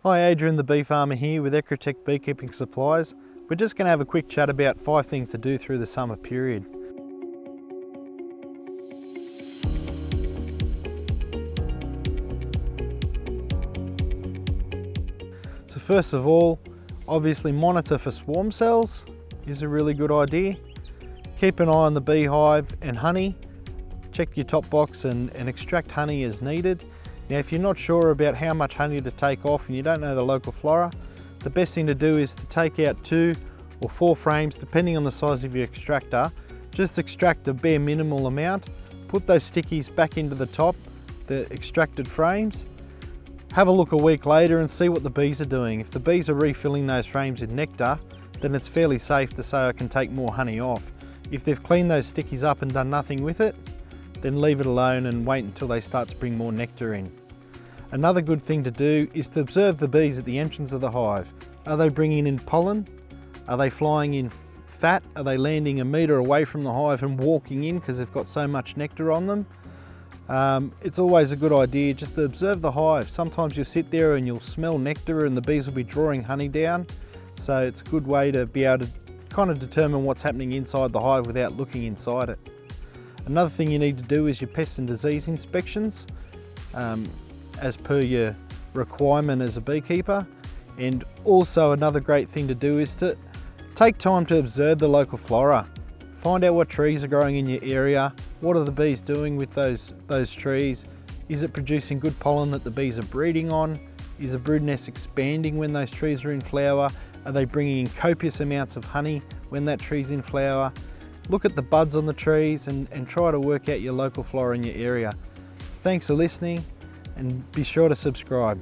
Hi, Adrian the Bee Farmer here with Ecrotek Beekeeping Supplies. We're just going to have a quick chat about 5 things to do through the summer period. So first of all, obviously monitor for swarm cells is a really good idea. Keep an eye on the beehive and honey. Check your top box and extract honey as needed. Now, if you're not sure about how much honey to take off and you don't know the local flora, the best thing to do is to take out 2 or 4 frames, depending on the size of your extractor. Just extract a bare minimal amount, put those stickies back into the top, the extracted frames. Have a look a week later and see what the bees are doing. If the bees are refilling those frames with nectar, then it's fairly safe to say I can take more honey off. If they've cleaned those stickies up and done nothing with it, then leave it alone and wait until they start to bring more nectar in. Another good thing to do is to observe the bees at the entrance of the hive. Are they bringing in pollen? Are they flying in fat? Are they landing a metre away from the hive and walking in because they've got so much nectar on them? It's always a good idea just to observe the hive. Sometimes you'll sit there and you'll smell nectar and the bees will be drawing honey down. So it's a good way to be able to kind of determine what's happening inside the hive without looking inside it. Another thing you need to do is your pest and disease inspections. As per your requirement as a beekeeper. And also another great thing to do is to take time to observe the local flora. Find out what trees are growing in your area, what are the bees doing with those trees, is it producing good pollen that the bees are breeding on, is the brood nest expanding when those trees are in flower, are they bringing in copious amounts of honey when that tree's in flower. Look at the buds on the trees and try to work out your local flora in your area. Thanks for listening. And be sure to subscribe.